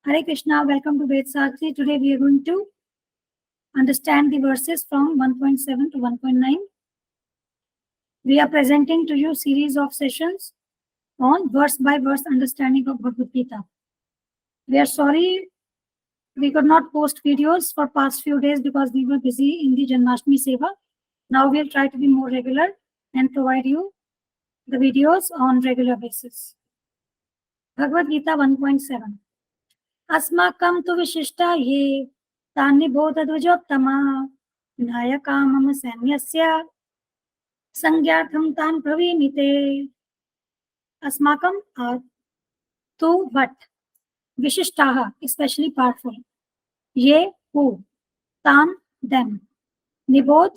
Hare Krishna, welcome to Ved Sakshi. Today we are going to understand the verses from 1.7 to 1.9. We are presenting to you series of sessions on verse by verse understanding of Bhagavad Gita. We are sorry we could not post videos for past few days because we were busy in the Janmashtami Seva. Now we'll try to be more regular and provide you the videos on regular basis. Bhagavad Gita 1.7. अस्माकं तु विशिष्टा ये तान्निबोधद्विजोत्तमा नायका मम सैन्यस्य संज्ञार्थं तान् ब्रवीमि ते अस्माकं तु but विशिष्टाः especially powerful ये who तान् them nibodh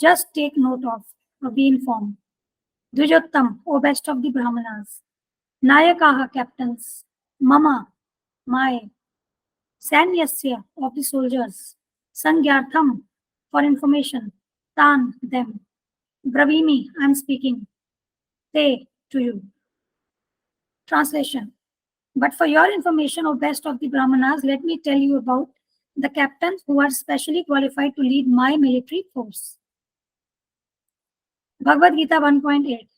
just take note of or be informed द्विजोत्तम O best of the brahmanas नायकाः captains mama my sanyasya of the soldiers sangyartham for information tan them bravimi I am speaking te to you. Translation. But for your information, O best of the brahmanas, let me tell you about the captains who are specially qualified to lead my military force. Bhagavad Gita 1.8.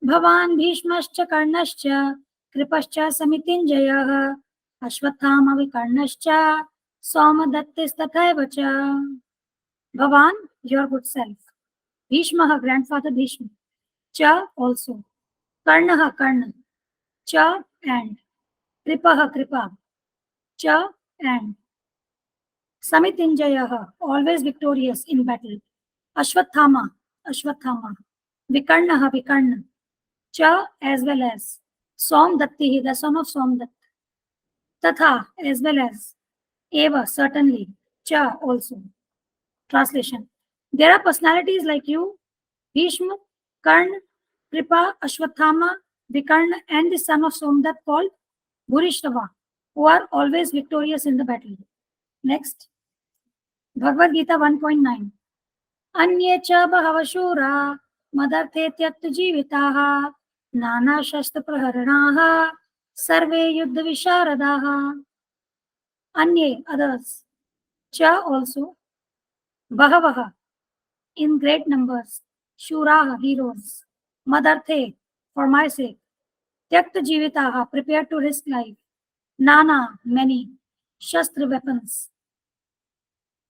Bhavan bhishmascha karnascha kripascha samitinjayah Ashwathama vikarnascha somadattis tathaivacha. Bhavan, your good self. Bhishmaha, grandfather Bhishma. Cha, also. Karnaha, Karna. Cha, and. Kripaha, Kripa. Cha, and. Samitinjayaha, always victorious in battle. Ashwathama, Ashwathama. Vikarnaha, Vikarna. Cha, as well as. Somdattihi, the son of Somdatta. Tatha, as well as. Eva, certainly. Cha, also. Translation. There are personalities like you, Bhishma, Karna, Kripa, Ashwathama, Vikarna, and the son of Somdat called Bhurishrava, who are always victorious in the battle. Next. Bhagavad Gita 1.9. Anye cha bhavashura madarte tyakta jivitaha nana shastra praharanaha sarve yuddha visharadaha. Anye, others. Cha, also. Bahavaha, in great numbers. Shuraha, heroes. Madarthe, for my sake. Tyakta jivitaha, prepared to risk life. Nana, many. Shastra, weapons.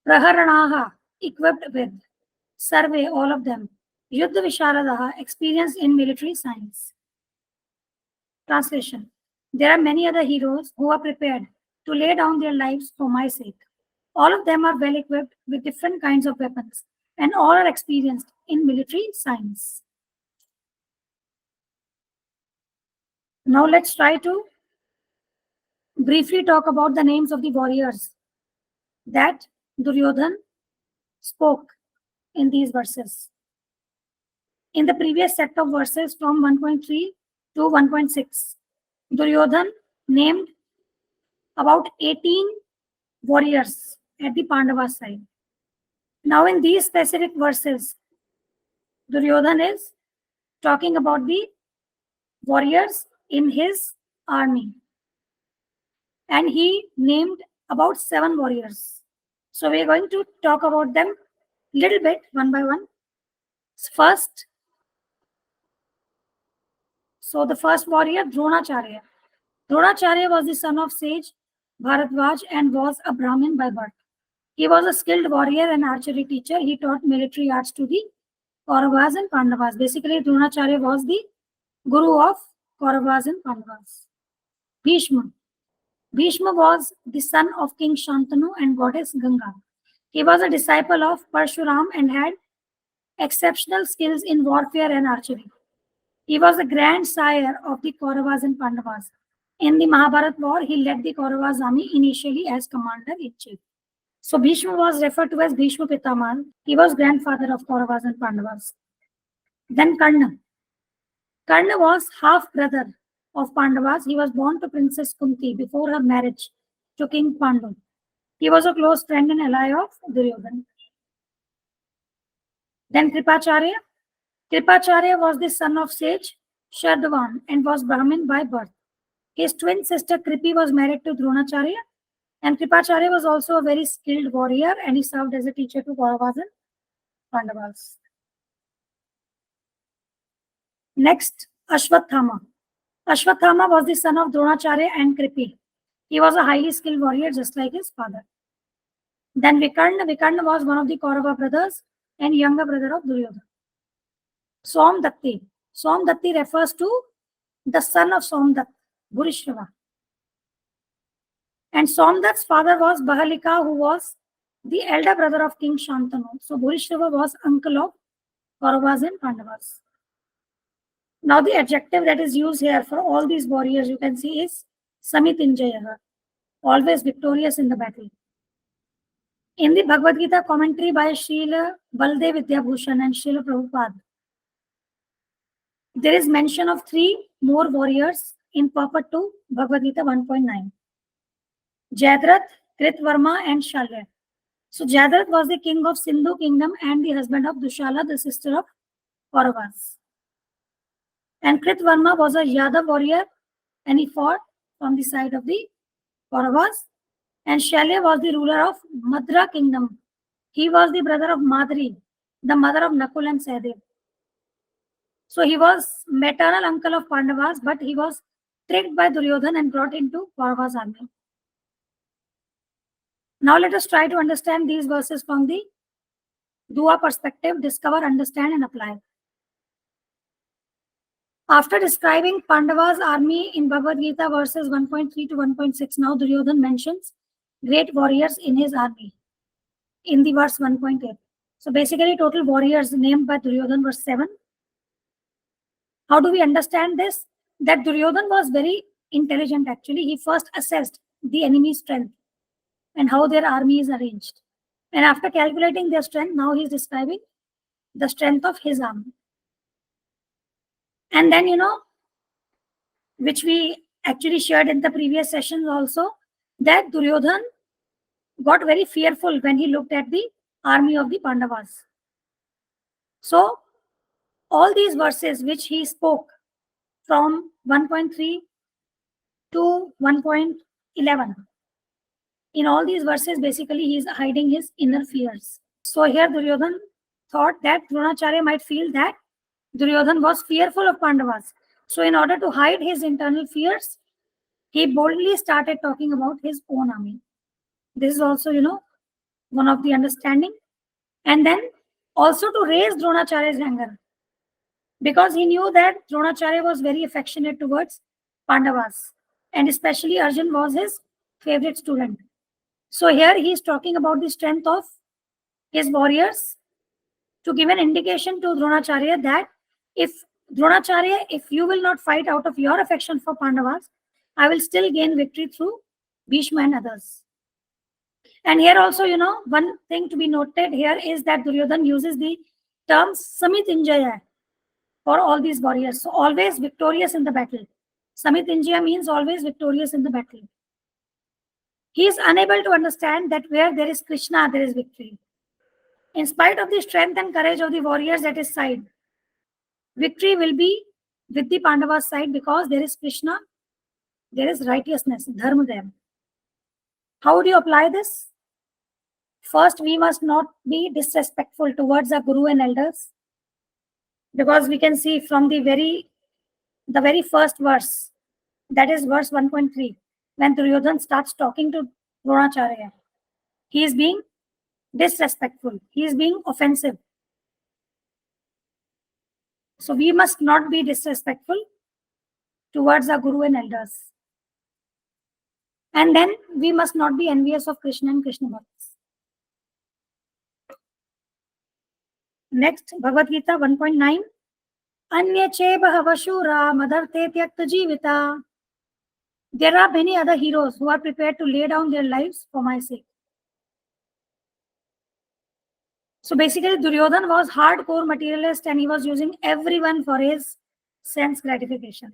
Praharanaha, equipped with. Sarve, all of them. Yuddha visharadaha, experienced in military science. Translation. There are many other heroes who are prepared to lay down their lives for my sake. All of them are well equipped with different kinds of weapons, and all are experienced in military science. Now let's try to briefly talk about the names of the warriors that Duryodhan spoke in these verses. In the previous set of verses from 1.3 to 1.6, Duryodhan named about 18 warriors at the Pandava side. Now in these specific verses, Duryodhan is talking about the warriors in his army. And he named about 7 warriors. So we are going to talk about them little bit, one by one. First, so the first warrior, Dronacharya. Dronacharya was the son of sage Bharadwaj and was a Brahmin by birth. He was a skilled warrior and archery teacher. He taught military arts to the Kauravas and Pandavas. Basically, Dronacharya was the guru of Kauravas and Pandavas. Bhishma. Bhishma was the son of King Shantanu and goddess Ganga. He was a disciple of Parshuram and had exceptional skills in warfare and archery. He was the grandsire of the Kauravas and Pandavas. In the Mahabharata war, he led the Kauravas army initially as commander-in-chief. So Bhishma was referred to as Bhishma Pitamaha. He was grandfather of Kauravas and Pandavas. Then Karna. Karna was half-brother of Pandavas. He was born to Princess Kunti before her marriage to King Pandu. He was a close friend and ally of Duryodhana. Then Kripacharya. Kripacharya was the son of sage Shardvan and was Brahmin by birth. His twin sister Kripi was married to Dronacharya, and Kripacharya was also a very skilled warrior, and he served as a teacher to Kauravas and Pandavas. Next, Ashwathama. Ashwathama was the son of Dronacharya and Kripi. He was a highly skilled warrior, just like his father. Then Vikarna. Vikarna was one of the Kaurava brothers and younger brother of Duryodhana. Somdatti. Somdatti refers to the son of Somdat, Bhurishrava. And Somdat's father was Bahalika, who was the elder brother of King Shantanu. So Bhurishrava was uncle of Kauravas and Pandavas. Now the adjective that is used here for all these warriors, you can see, is Samitinjaya, always victorious in the battle. In the Bhagavad Gita commentary by Srila Baldev Vidyabhushan and Srila Prabhupada, there is mention of 3 more warriors in purport to Bhagavad Gita 1.9. Jayadratha, Kritvarma and Shalya. So Jayadratha was the king of Sindhu kingdom and the husband of Dushala, the sister of Kauravas. And Kritvarma was a Yadav warrior and he fought from the side of the Kauravas. And Shalya was the ruler of Madra kingdom. He was the brother of Madri, the mother of Nakul and Sahadev. So he was maternal uncle of Pandavas, but he was tricked by Duryodhana and brought into Kauravas' army. Now let us try to understand these verses from the Dua perspective, discover, understand and apply. After describing Pandavas' army in Bhagavad Gita verses 1.3 to 1.6, now Duryodhana mentions great warriors in his army in the verse 1.8. So basically total warriors named by Duryodhana were 7. How do we understand this? That Duryodhana was very intelligent actually. He first assessed the enemy's strength and how their army is arranged. And after calculating their strength, now he is describing the strength of his army. And then, which we actually shared in the previous sessions also, that Duryodhana got very fearful when he looked at the army of the Pandavas. So, all these verses which he spoke from 1.3 to 1.11, in all these verses, basically he is hiding his inner fears. So here Duryodhana thought that Dronacharya might feel that Duryodhana was fearful of Pandavas. So in order to hide his internal fears, he boldly started talking about his own army. This is also, one of the understanding. And then also to raise Dronacharya's anger, because he knew that Dronacharya was very affectionate towards Pandavas, and especially Arjuna was his favorite student. So here he is talking about the strength of his warriors to give an indication to Dronacharya that if you will not fight out of your affection for Pandavas, I will still gain victory through Bhishma and others. And here also, one thing to be noted here is that Duryodhana uses the term Samitinjaya for all these warriors. So always victorious in the battle. Samitinjaya means always victorious in the battle. He is unable to understand that where there is Krishna, there is victory. In spite of the strength and courage of the warriors at his side, victory will be with the Pandavas' side because there is Krishna, there is righteousness, dharma there. How would you apply this? First, we must not be disrespectful towards our guru and elders, because we can see from the very first verse, that is verse 1.3, when Duryodhana starts talking to Dronacharya, he is being disrespectful, he is being offensive. So we must not be disrespectful towards our guru and elders. And then we must not be envious of Krishna and Krishna bhaktas. Next, Bhagavad Gita 1.9. Anya che bahavashura madarte tyakta jivita. There are many other heroes who are prepared to lay down their lives for my sake. So basically, Duryodhana was hardcore materialist and he was using everyone for his sense gratification.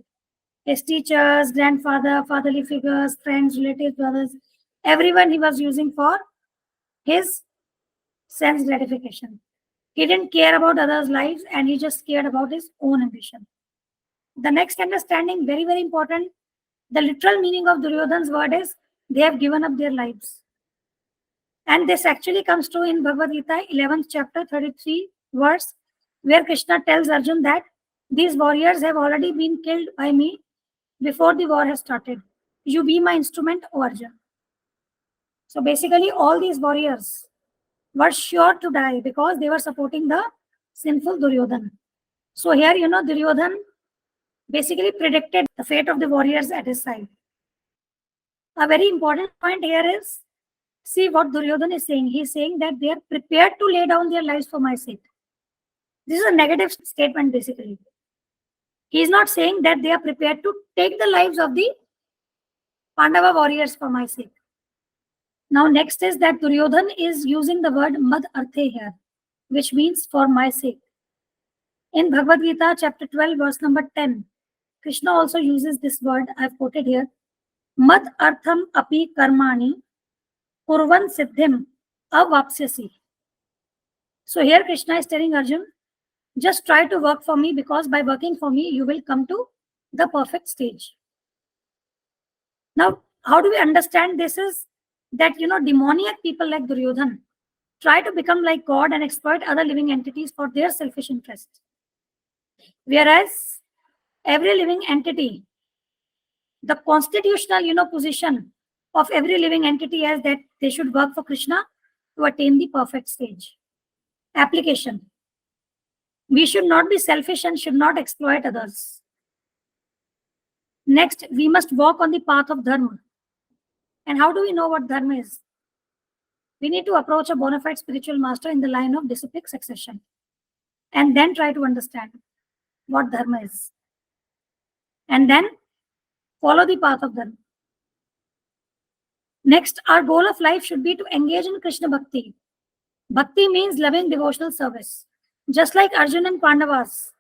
His teachers, grandfather, fatherly figures, friends, relatives, brothers, everyone he was using for his sense gratification. He didn't care about others' lives and he just cared about his own ambition. The next understanding, very, very important, The literal meaning of Duryodhana's word is they have given up their lives. And this actually comes true in Bhagavad Gita, 11th chapter, 33 verse, where Krishna tells Arjuna that these warriors have already been killed by me before the war has started. You be my instrument, O Arjuna. So basically, all these warriors were sure to die because they were supporting the sinful Duryodhana. So here, Duryodhana basically predicted the fate of the warriors at his side. A very important point here is, see what Duryodhana is saying. He is saying that they are prepared to lay down their lives for my sake. This is a negative statement basically. He is not saying that they are prepared to take the lives of the Pandava warriors for my sake. Now next is that Duryodhana is using the word mad arthe here, which means for my sake. In Bhagavad Gita chapter 12 verse number 10, Krishna also uses this word I have quoted here. Mad artham api karmani kurvan siddhim avapsyasi. So here Krishna is telling Arjuna, just try to work for me, because by working for me, you will come to the perfect stage. Now, how do we understand this is that, demoniac people like Duryodhana try to become like God and exploit other living entities for their selfish interests. Whereas every living entity, the constitutional, position of every living entity is that they should work for Krishna to attain the perfect stage. Application. We should not be selfish and should not exploit others. Next, we must walk on the path of dharma. And how do we know what dharma is? We need to approach a bona fide spiritual master in the line of disciplic succession and then try to understand what dharma is. And then follow the path of dharma. Next, our goal of life should be to engage in Krishna Bhakti. Bhakti means loving devotional service. Just like Arjuna and Pandavas,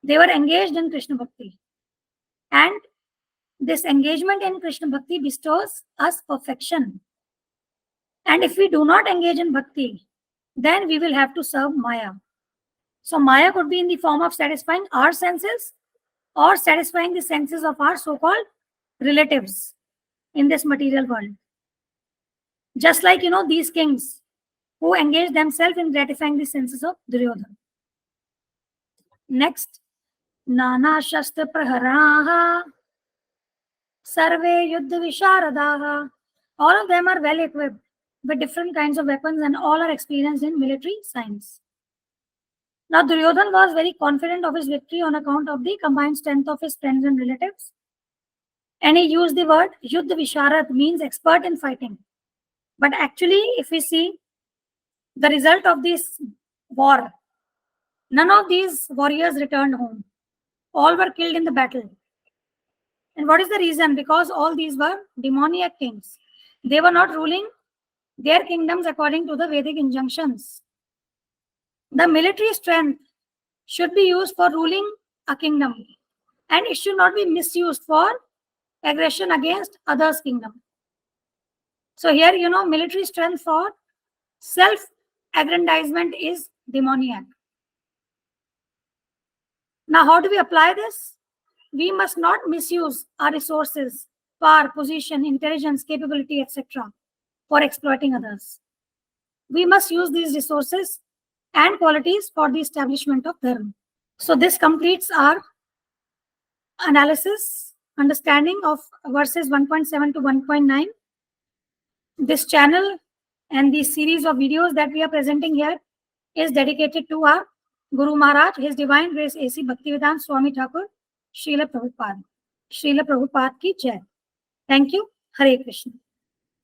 they were engaged in Krishna Bhakti. And this engagement in Krishna Bhakti bestows us perfection. And if we do not engage in Bhakti, then we will have to serve Maya. So Maya could be in the form of satisfying our senses or satisfying the senses of our so-called relatives in this material world. Just like, these kings who engage themselves in gratifying the senses of Duryodhana. Next, Nana Shastra Praharaha Sarve Yuddha Visharadaha. All of them are well equipped with different kinds of weapons and all are experienced in military science. Now Duryodhana was very confident of his victory on account of the combined strength of his friends and relatives. And he used the word Yuddha Visharad, means expert in fighting. But actually, if we see the result of this war, none of these warriors returned home. All were killed in the battle. And what is the reason? Because all these were demoniac kings. They were not ruling their kingdoms according to the Vedic injunctions. The military strength should be used for ruling a kingdom, and it should not be misused for aggression against others' kingdom. So here, military strength for self-aggrandizement is demoniac. Now, how do we apply this? We must not misuse our resources, power, position, intelligence, capability, etc. for exploiting others. We must use these resources and qualities for the establishment of dharma. So this completes our analysis, understanding of verses 1.7 to 1.9. This channel and the series of videos that we are presenting here is dedicated to our Guru Maharaj, His Divine Grace A.C. Bhaktivedanta Swami Thakur, Srila Prabhupada. Srila Prabhupada ki Jai. Thank you. Hare Krishna.